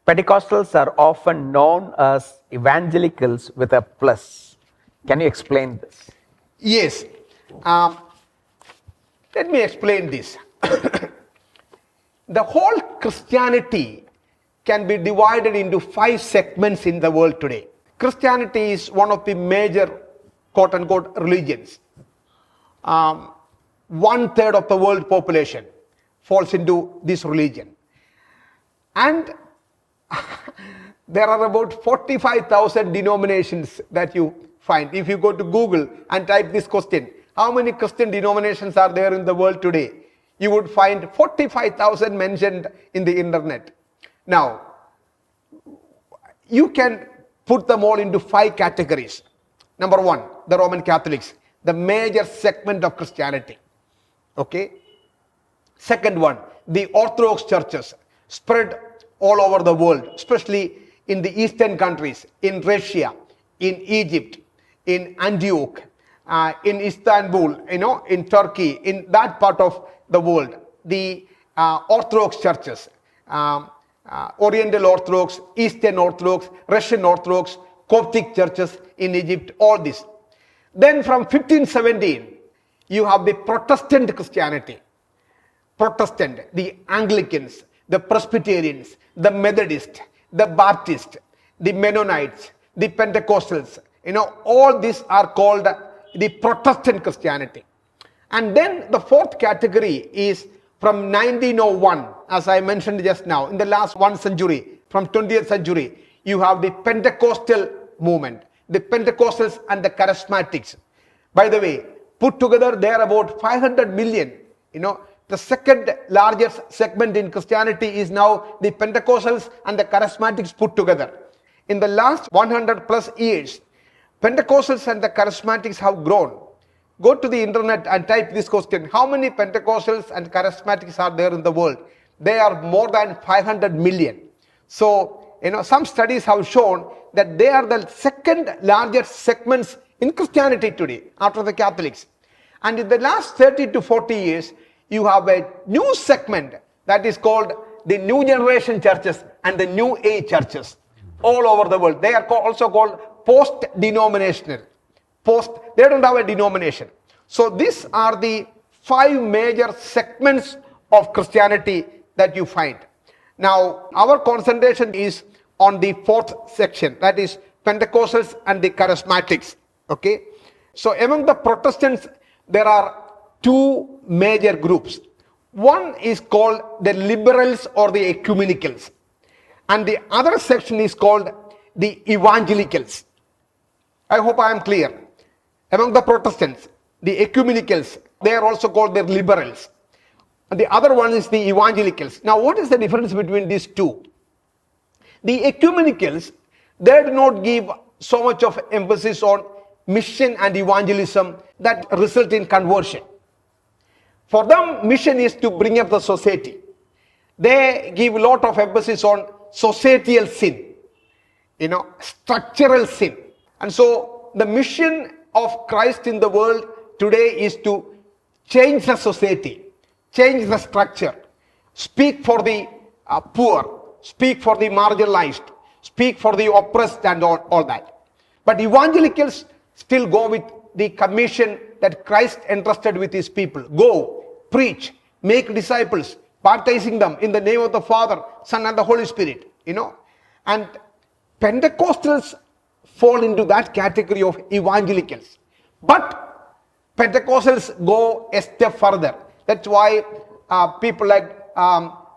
Pentecostals are often known as evangelicals with a plus. Can you explain this? Yes. Let me explain this. The whole Christianity can be divided into 5 segments in the world today. Christianity is one of the major quote-unquote religions. 1/3 of the world population falls into this religion. And there are about 45,000 denominations that you find. If you go to Google and type this question, how many Christian denominations are there in the world today? You would find 45,000 mentioned in the internet. Now, you can put them all into 5 categories. Number 1, the Roman Catholics, the major segment of Christianity. Okay. Second one, the Orthodox churches spread all over the world, especially in the eastern countries, in Russia, in Egypt, in Antioch, in Istanbul, in Turkey, in that part of the world. The Orthodox churches, Oriental Orthodox, Eastern Orthodox, Russian Orthodox, Coptic churches in Egypt, all this. Then from 1517, you have the Protestant Christianity. Protestant, the Anglicans, the Presbyterians, the Methodists, the Baptists, the Mennonites, the Pentecostals, all these are called the Protestant Christianity. And then the 4th category is from 1901, as I mentioned just now, in the last 1 century, from 20th century, you have the Pentecostal movement, the Pentecostals and the Charismatics. By the way, put together, they are about 500 million. The second largest segment in Christianity is now the Pentecostals and the Charismatics put together. In the last 100 plus years, Pentecostals and the Charismatics have grown. Go to the internet and type this question: how many Pentecostals and Charismatics are there in the world? They are more than 500 million. So, some studies have shown that they are the second largest segments in Christianity today, after the Catholics. And in the last 30 to 40 years, you have a new segment that is called the New Generation churches and the New Age churches all over the world. They are also called post-denominational. They don't have a denomination. So these are the 5 major segments of Christianity that you find. Now, our concentration is on the 4th section, that is Pentecostals and the Charismatics. Okay. So among the Protestants, there are 2 major groups. One is called the liberals or the ecumenicals, and the other section is called the evangelicals. I hope I am clear. Among the Protestants, the ecumenicals, they are also called the liberals, and the other one is the evangelicals. Now, what is the difference between these 2? The ecumenicals, they do not give so much of emphasis on mission and evangelism that result in conversion. For them, mission is to bring up the society. They give a lot of emphasis on societal sin, structural sin. And so the mission of Christ in the world today is to change the society, change the structure, speak for the poor, speak for the marginalized, speak for the oppressed and all that. But evangelicals still go with the commission that Christ entrusted with his people. Go, preach, make disciples, baptizing them in the name of the Father, Son and the Holy Spirit. And Pentecostals fall into that category of evangelicals. But Pentecostals go a step further. That's why people like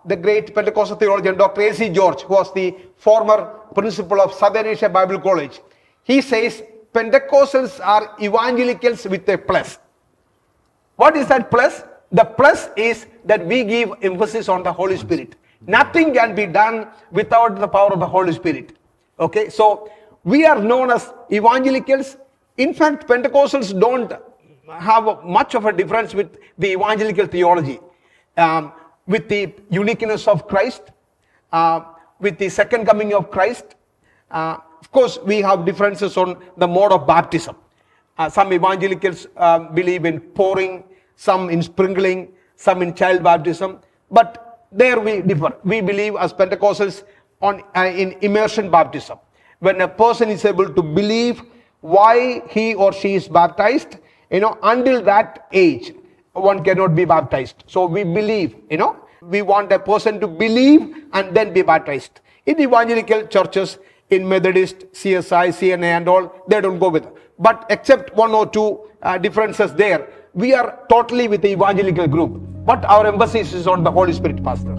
the great Pentecostal theologian Dr. A.C. George, who was the former principal of Southern Asia Bible College, he says Pentecostals are evangelicals with a plus. What is that plus? The plus is that we give emphasis on the Holy Spirit. Nothing can be done without the power of the Holy Spirit. Okay, so we are known as evangelicals. In fact, Pentecostals don't have much of a difference with the evangelical theology, with the uniqueness of Christ, with the second coming of Christ. Of course, we have differences on the mode of baptism. Some evangelicals believe in pouring, some in sprinkling, some in child baptism. But there we differ. We believe as Pentecostals on in immersion baptism. When a person is able to believe why he or she is baptized, until that age, one cannot be baptized. So we believe, we want a person to believe and then be baptized. In evangelical churches, in Methodist, CSI, CNA and all, they don't go with it. But except one or two differences there, we are totally with the evangelical group. But our emphasis is on the Holy Spirit, Pastor.